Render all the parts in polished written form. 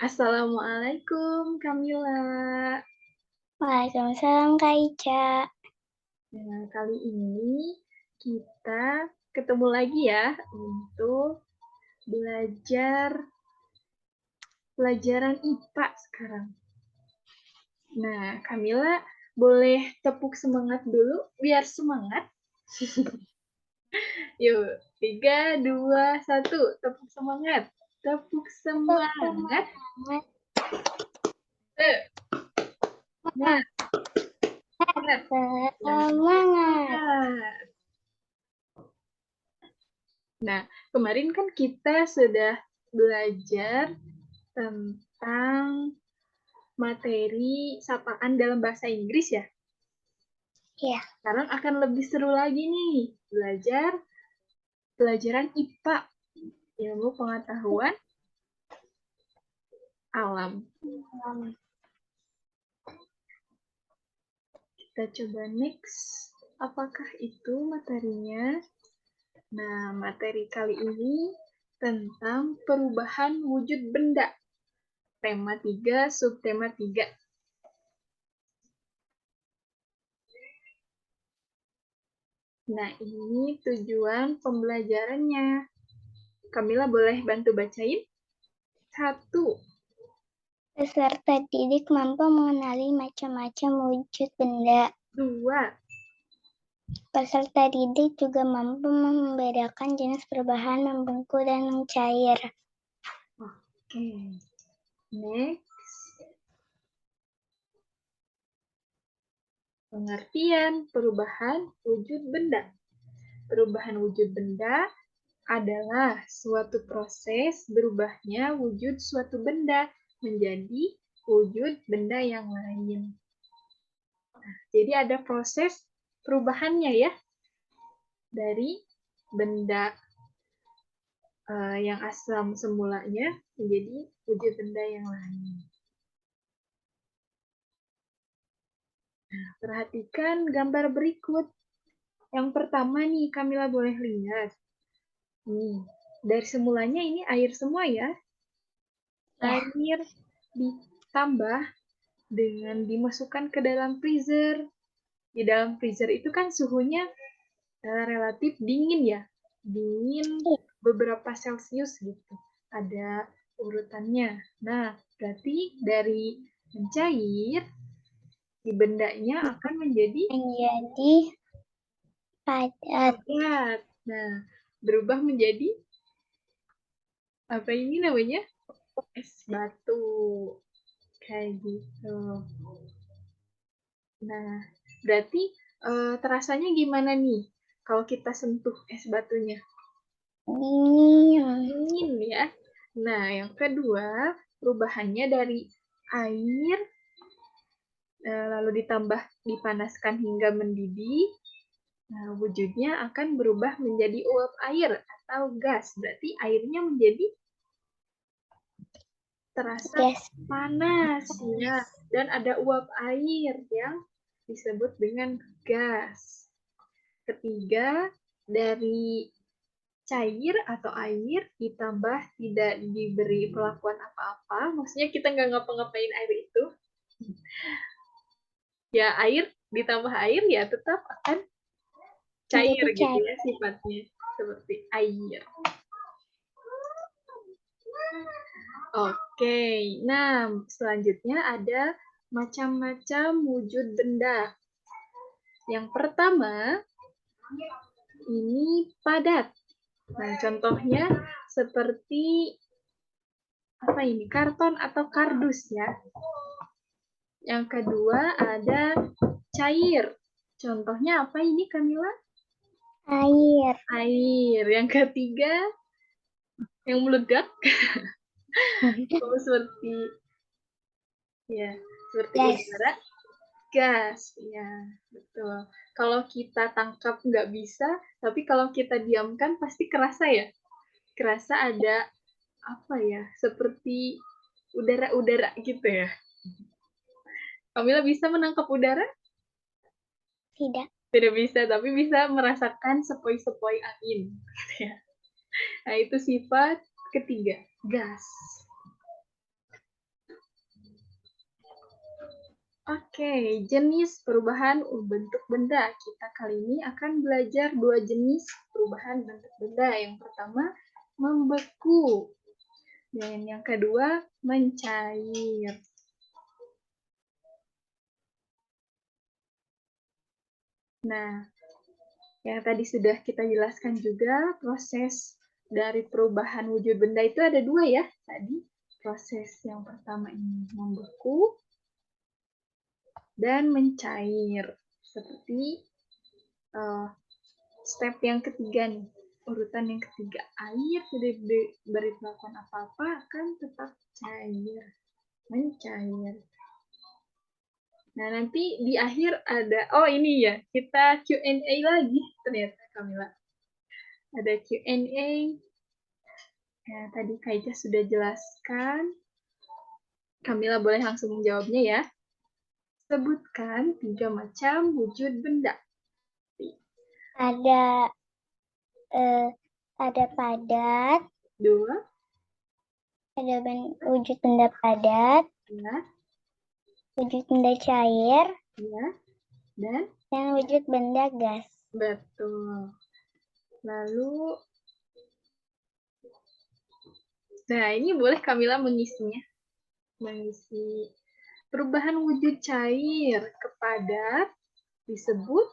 Assalamualaikum Kamila. Waalaikumsalam Kak Ica. Nah, kali ini kita ketemu lagi ya untuk belajar pelajaran IPA sekarang. Nah, Kamila boleh tepuk semangat dulu biar semangat. Yuk, 3, 2, 1, tepuk semangat. Tepuk semangat. Semangat. Nah, semangat. Jangan Semangat. semangat. Nah, kemarin kan kita sudah belajar tentang materi sapaan dalam bahasa Inggris ya. Ya, Sekarang akan lebih seru lagi nih, belajar pelajaran IPA, ilmu pengetahuan alam. Kita coba next. Apakah itu materinya? Nah, materi kali ini tentang perubahan wujud benda. Tema 3, subtema 3. Nah, ini tujuan pembelajarannya. Kamila boleh bantu bacain? 1. peserta didik mampu mengenali macam-macam wujud benda. 2. Peserta didik juga mampu membedakan jenis perubahan membengkak dan mencair. Oke. Next. Pengertian perubahan wujud benda. Perubahan wujud benda adalah suatu proses berubahnya wujud suatu benda menjadi wujud benda yang lain. Nah, jadi ada proses perubahannya ya dari benda yang asal semulanya menjadi wujud benda yang lain. Nah, perhatikan gambar berikut. Yang pertama nih, Kamila boleh lihat. Nih, dari semulanya ini air semua ya. Air ditambah dengan dimasukkan ke dalam freezer. Di dalam freezer itu kan suhunya relatif dingin ya. Dingin beberapa Celcius gitu. Ada urutannya. Nah, berarti dari mencair, si bendanya akan menjadi Padat. padat. Nah, berubah menjadi apa ini namanya? Es batu. Kayak gitu. Nah, berarti terasanya gimana nih kalau kita sentuh es batunya? Dingin ya. Nah, yang kedua, perubahannya dari air lalu ditambah dipanaskan hingga mendidih. Nah, wujudnya akan berubah menjadi uap air atau gas. Berarti airnya menjadi terasa panas ya. Dan ada uap air yang disebut dengan gas. Ketiga, dari cair atau air ditambah tidak diberi perlakuan apa-apa, maksudnya kita nggak ngapa-ngapain air itu, ya air ditambah air ya tetap akan cair gitu ya sifatnya, seperti air. Oke, nah selanjutnya ada macam-macam wujud benda. Yang pertama, ini padat. Nah, contohnya seperti apa ini? Karton atau kardus ya. Yang kedua ada cair. Contohnya apa ini Kamila? Air. Air. Yang ketiga yang meledak. Oh, seperti ya, seperti udara, gas. Ya, betul. Kalau kita tangkap nggak bisa, tapi kalau kita diamkan pasti kerasa ya. Kerasa ada apa ya? Seperti udara-udara gitu ya. Kamila bisa menangkap udara? Tidak. Tidak bisa, tapi bisa merasakan sepoi-sepoi angin. Nah, itu sifat ketiga, gas. Oke, jenis perubahan bentuk benda. Kita kali ini akan belajar dua jenis perubahan bentuk benda. Yang pertama, membeku. Dan yang kedua, mencair. Nah, yang tadi sudah kita jelaskan juga, proses dari perubahan wujud benda itu ada dua ya. Tadi, proses yang pertama ini membeku dan mencair. Seperti step yang ketiga nih, urutan yang ketiga, air tidak diberi perlakuan apa-apa akan tetap cair, mencair. Nah, nanti di akhir ada, oh ini ya, kita Q&A lagi ternyata Kamila. Ada Q&A. Nah, tadi Kaija sudah jelaskan. Kamila boleh langsung menjawabnya ya. Sebutkan 3 macam wujud benda. Ada padat. 2. Ada wujud benda padat. Ya. Wujud benda cair. Ya. Dan wujud benda gas. Betul. Lalu, nah ini boleh Kamila mengisinya. Mengisi perubahan wujud cair ke padat disebut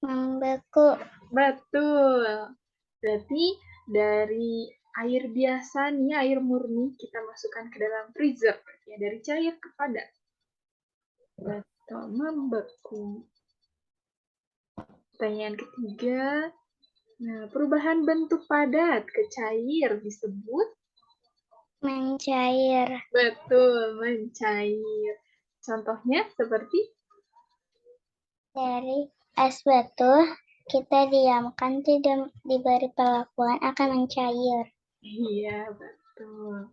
membeku. betul. Berarti dari air biasa nih, air murni kita masukkan ke dalam freezer ya, dari cair ke padat. Betul, membeku. Pertanyaan ketiga, nah, perubahan bentuk padat ke cair disebut mencair. betul, mencair. Contohnya seperti Dari es batu kita diamkan tidak diberi perlakuan akan mencair. iya, betul.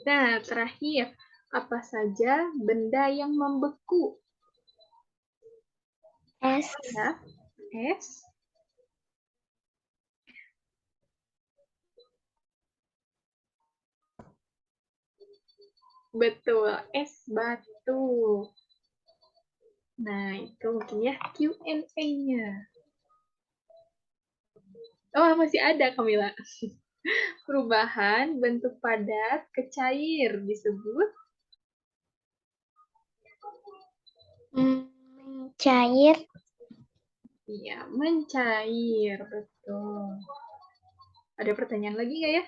Nah, terakhir, apa saja benda yang membeku? Es. Ya, es. Betul, es batu. Nah, itu mungkin ya Q&A-nya. Oh, masih ada, Kamila. Perubahan bentuk padat ke cair disebut mencair. iya, mencair. Betul. Ada pertanyaan lagi nggak ya?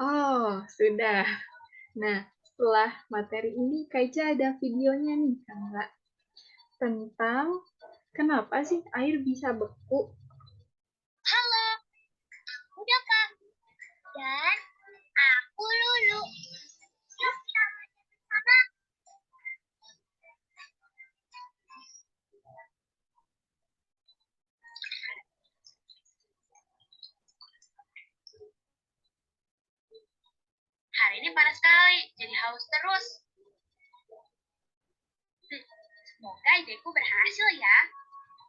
Oh, sudah. Nah, setelah materi ini, Kaica ada videonya nih, Kak. Tentang kenapa sih air bisa beku? Halo, aku Daka. Dan aku Lulu. Yuk kita bersama. Hari ini panas sekali, jadi haus terus. Semoga ideku berhasil ya,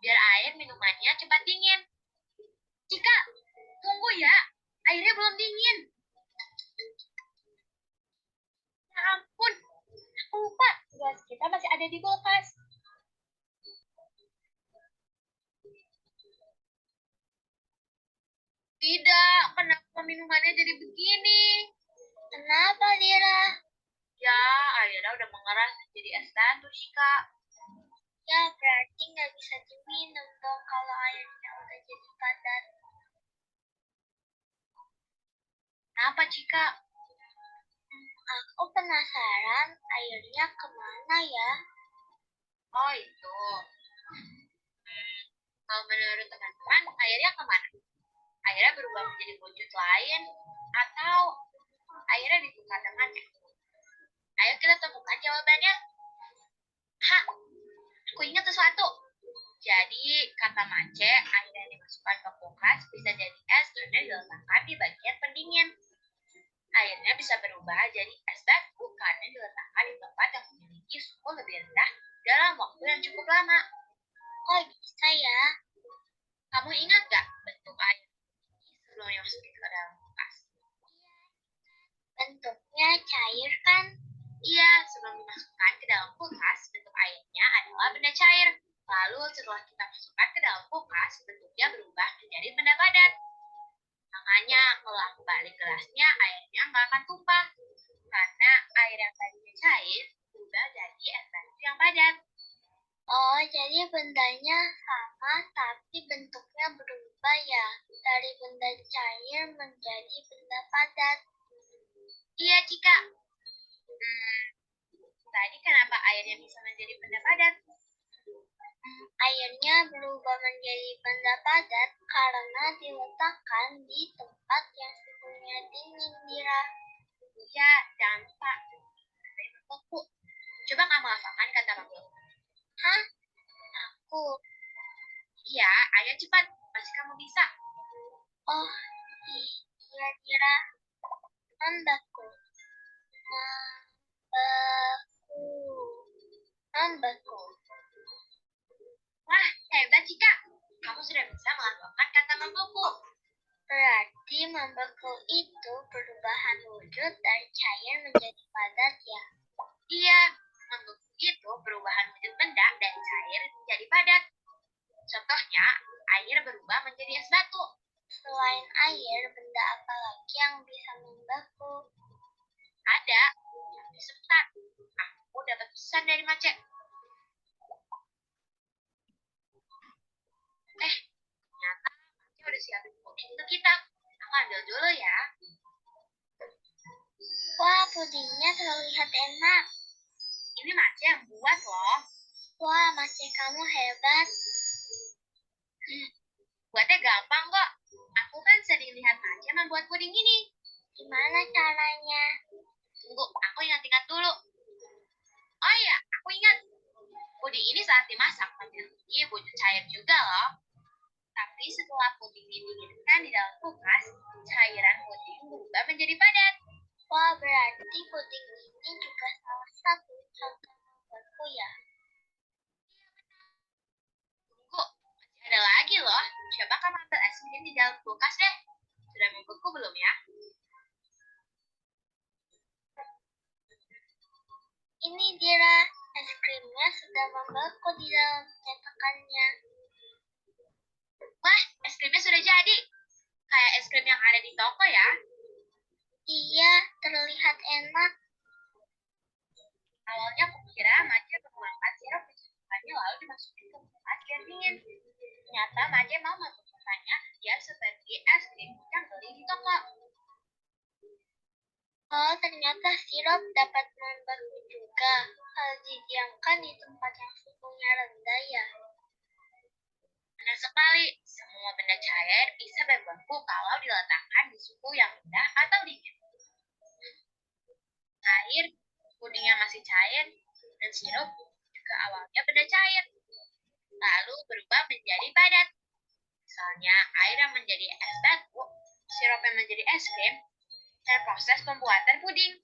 biar air minumannya cepat dingin. Cika, tunggu ya, airnya belum dingin. Ya ampun, aku lupa, gas kita masih ada di kulkas. Tidak, kenapa minumannya jadi begini? Kenapa, Dira? Ya, airnya udah mengeras jadi es batu, Cika. Ya, berarti nggak bisa diminum dong kalau airnya udah jadi padat. Kenapa, Cika? Aku penasaran airnya kemana ya? Oh, itu. Kalau menurut teman-teman, airnya kemana? Airnya berubah menjadi wujud lain? Atau airnya ditukar dengan es? Ayo kita temukan jawabannya. Ha, aku ingat sesuatu. Jadi, kata Mace, air yang dimasukkan ke kulkas bisa jadi es karena diletakkan di bagian pendingin. Airnya bisa berubah jadi es batu karena diletakkan di tempat yang memiliki suhu membeku lebih rendah dalam waktu yang cukup lama. Kok bisa ya? Kamu ingat gak bentuk air sebelum dimasukin ke dalam kulkas? Bentuknya cair kan? Iya, sebelum dimasukkan ke dalam kulkas, bentuk airnya adalah benda cair. Lalu setelah kita masukkan ke dalam kulkas, bentuknya berubah menjadi benda padat. Makanya kalau aku balik gelasnya, airnya nggak akan tumpah. Karena air yang tadinya cair, berubah jadi es batu yang padat. Oh, jadi bendanya sama tapi bentuknya berubah ya? Dari benda cair menjadi benda padat. Iya, Cika. Tadi kenapa airnya bisa menjadi benda padat? Airnya berubah menjadi benda padat karena diletakkan di tempat yang suhunya dingin, Dira. Iya, jangan lupa. Air membeku. Coba kamu hafalkan kata membeku. Hah? Aku? Iya, ayo cepat. Masih kamu bisa. Oh, iya, Dira. Membeku. Membeku. Wah, hebat Cika. Kamu sudah bisa menghafalkan kata membeku. Berarti membeku itu perubahan wujud dari cair menjadi padat ya? Iya, membeku itu perubahan wujud benda dari cair menjadi padat. Contohnya, air berubah menjadi es batu. Selain air, benda apa lagi yang bisa membeku? Ada. Tapi sebentar. Aku dapat pesan dari Mace. Ternyata Mace udah siapin puding untuk kita. Aku ambil dulu ya. Wah, pudingnya terlihat enak. Ini Mace yang buat loh. Wah, Mace kamu hebat. Buatnya gampang kok. Aku kan sering lihat Mace membuat puding ini. Gimana caranya? Tunggu, aku ingat-ingat dulu. Oh iya, aku ingat. Puding ini saat dimasak memiliki wujud cair juga loh. Tapi setelah puding didinginkan di dalam kulkas, cairan puding berubah menjadi padat. Wah, berarti puding ini juga salah satu contoh membeku ya? Tunggu, masih ada lagi loh. Coba kamu ambil es krim di dalam kulkas deh. Sudah membeku belum ya? Ini Dira, es krimnya sudah membeku di dalam cetakannya. Wah, es krimnya sudah jadi. Kayak es krim yang ada di toko ya. Iya, terlihat enak. Awalnya aku kira Mace menuangkan sirup di cetakannya lalu dimasukin ke kulkas biar dingin. Ternyata Mace mau memasukkannya biar seperti es krim yang beli di toko. Oh, ternyata sirup dapat membeku juga kalau didiamkan di tempat yang suhunya rendah ya. Benar sekali, semua benda cair bisa berbeku kalau diletakkan di suhu yang rendah atau dingin. Air, pudingnya masih cair, dan sirup juga awalnya benda cair, lalu berubah menjadi padat. Misalnya, air yang menjadi es batu, sirup yang menjadi es krim, dan proses pembuatan puding.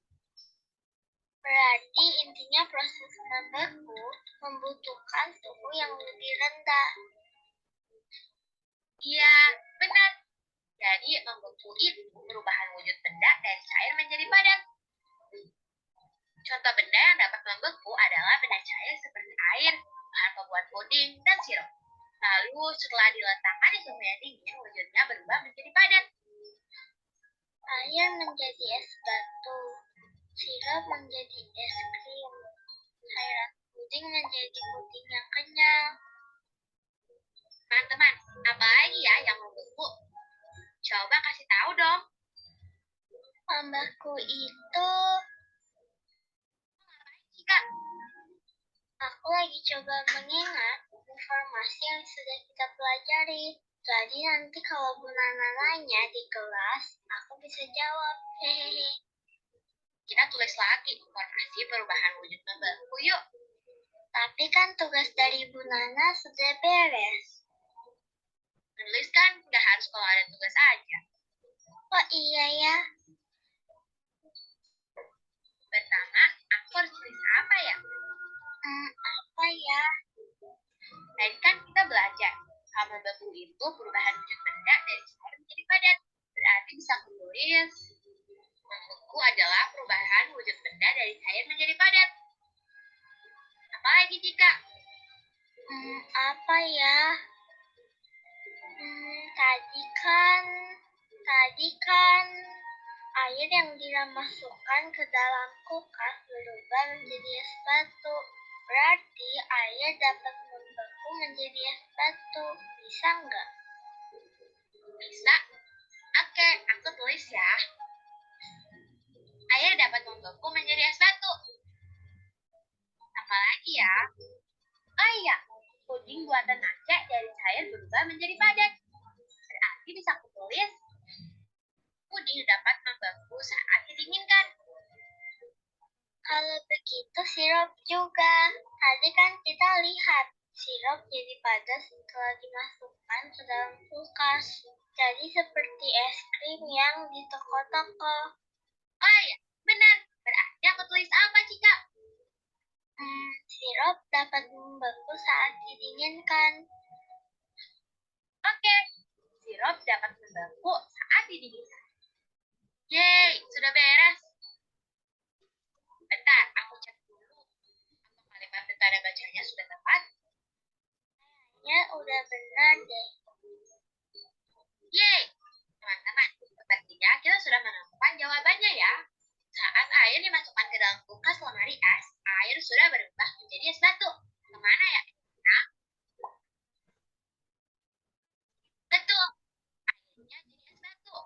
Berarti intinya proses membeku membutuhkan suhu yang lebih rendah. Iya, benar. Jadi, membeku itu perubahan wujud benda dari cair menjadi padat. Contoh benda yang dapat membeku adalah benda cair seperti air, bahan pembuat puding, dan sirup. Lalu, setelah diletakkan di suhu yang dingin, wujudnya berubah menjadi padat. Air menjadi es batu, sirup menjadi es krim, cairan puding menjadi puding yang kenyal. Teman-teman, apa lagi ya yang membeku? Coba kasih tahu dong. Membeku itu... Cika, Aku lagi coba mengingat informasi yang sudah kita pelajari. Jadi nanti kalau Bu Nana nanya di kelas, aku bisa jawab. Hehehe. kita tulis lagi informasi perubahan wujud membeku yuk. Tapi kan tugas dari Bu Nana sudah beres. Menulis kan nggak harus kalau ada tugas aja. Oh iya ya. Pertama, aku harus tulis apa ya? membeku itu perubahan wujud benda dari cair menjadi padat. Berarti bisa kutulis membeku adalah perubahan wujud benda dari cair menjadi padat. Apalagi Cika? Apa ya? Tadi kan air yang dimasukkan ke dalam kulkas berubah menjadi es batu. Berarti air dapat membeku menjadi es batu. Bisa nggak? Bisa. Oke, aku tulis ya. Air dapat membeku menjadi es batu. Apalagi ya? Oh iya, puding buatan Aceh dari cair berubah menjadi padat. Berarti bisa kutulis puding dapat membeku saat didinginkan. Kalau begitu sirup juga. Tadi kan kita lihat sirup jadi padat setelah dimasukkan ke dalam kulkas. Jadi seperti es krim yang di toko-toko. Oh iya, benar. Berarti aku tulis apa, Cika? Sirup dapat membeku saat didinginkan. Oke, sirup dapat membeku saat didinginkan. Yeay, sudah beres. Bentar, aku cek dulu. Apa kalimat tanda bacanya sudah tepat? Ya, udah benar deh. Yeay, teman-teman, sepertinya kita sudah menemukan jawabannya ya. Saat air dimasukkan ke dalam kulkas lemari es, air sudah berubah menjadi es batu. Kemana ya? Nah, betul, airnya jadi es batu.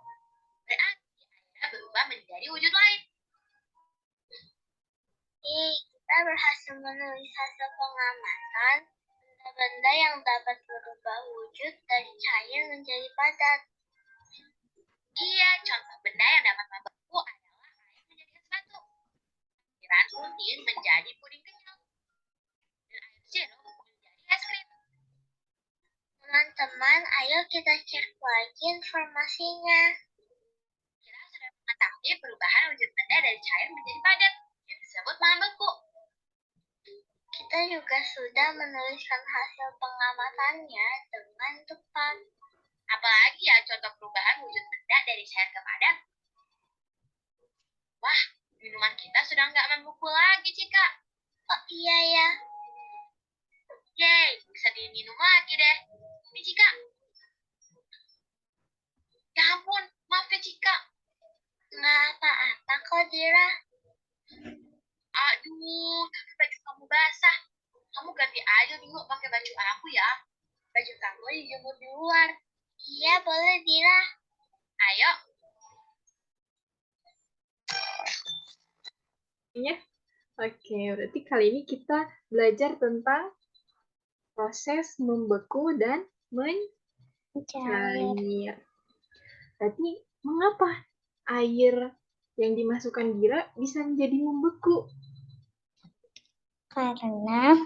Berarti airnya berubah menjadi wujud lain. Kita berhasil menulis hasil pengamatan benda-benda yang dapat berubah wujud dari cair menjadi padat. Iya, contoh benda yang dapat membeku adalah air menjadi es batu. Cairan puding menjadi puding kenyal. Dan air sirup menjadi es krim. Teman-teman, ayo kita cek lagi informasinya. Kita sudah mengetahui perubahan wujud benda dari cair menjadi padat yang disebut membeku. Kita juga sudah menuliskan hasil pengamatannya dengan tepat. Apalagi ya contoh perubahan wujud benda dari cair ke padat. Wah, minuman kita sudah nggak membeku lagi, Cika. Oh iya ya. Yeay, bisa diminum lagi deh. Ini Cika. Ya ampun, maaf ya Cika. Nggak apa-apa kok, Dira. Aduh, tapi baju kamu basah. Kamu ganti aja dulu pakai baju aku ya. Baju kamu dijemur di luar. Iya, boleh, Dira. Ayo. Ya. Oke, berarti kali ini kita belajar tentang proses membeku dan mencair. Berarti mengapa air yang dimasukkan Dira bisa menjadi membeku? Karena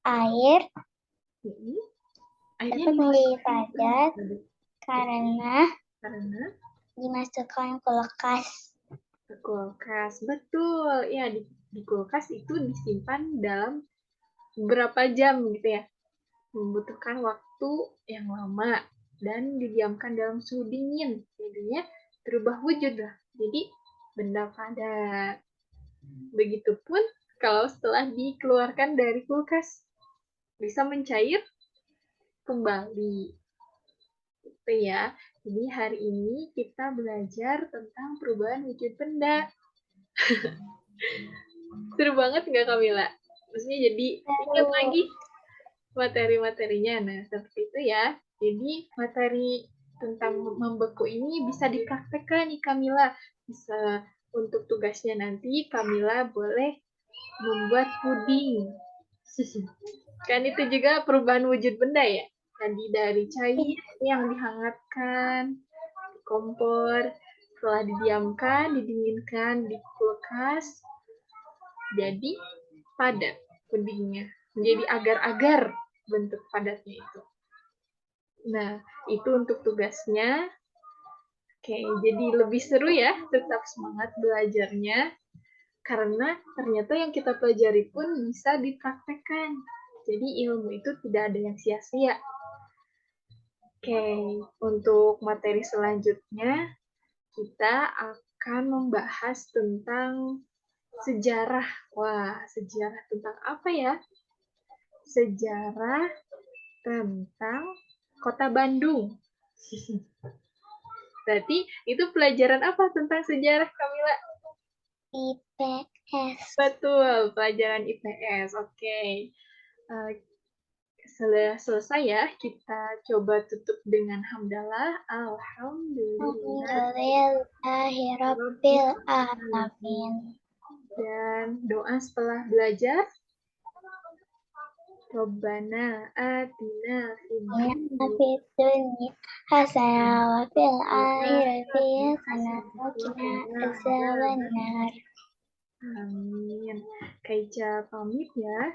air Airnya dapat menjadi padat karena dimasukkan kulkas. Kulkas, betul. Ya, di kulkas itu disimpan dalam beberapa jam gitu ya. Membutuhkan waktu yang lama dan didiamkan dalam suhu dingin. Jadinya berubah wujud lah. Jadi benda padat. Begitupun kalau setelah dikeluarkan dari kulkas bisa mencair kembali. Itu ya. Jadi hari ini kita belajar tentang perubahan wujud benda. Seru banget nggak Kamila? Maksudnya jadi ingat lagi materi-materinya. Nah, seperti itu ya. Jadi materi tentang membeku ini bisa dipraktekkan nih Kamila. Bisa untuk tugasnya nanti Kamila boleh membuat puding. Kan itu juga perubahan wujud benda ya. Tadi dari cair yang dihangatkan di kompor, setelah didiamkan, didinginkan di kulkas, jadi padat pudingnya. Menjadi agar-agar bentuk padatnya itu. Nah, itu untuk tugasnya. Oke, jadi lebih seru ya, tetap semangat belajarnya. Karena ternyata yang kita pelajari pun bisa dipraktekkan. Jadi ilmu itu tidak ada yang sia-sia. Oke, untuk materi selanjutnya kita akan membahas tentang sejarah. Wah, sejarah tentang apa ya? Sejarah tentang Kota Bandung. Berarti itu pelajaran apa tentang sejarah, Kamila? IPS. Betul, pelajaran IPS. Oke. Setelah selesai ya, kita coba tutup dengan hamdalah. Alhamdulillah. Alhamdulillahirabbil alamin. Dan doa setelah belajar. Rabbana atina fid Dunya hasanah wa fil akhirati hasanah wa qina adzabannar. Amin. Kaica pamit ya.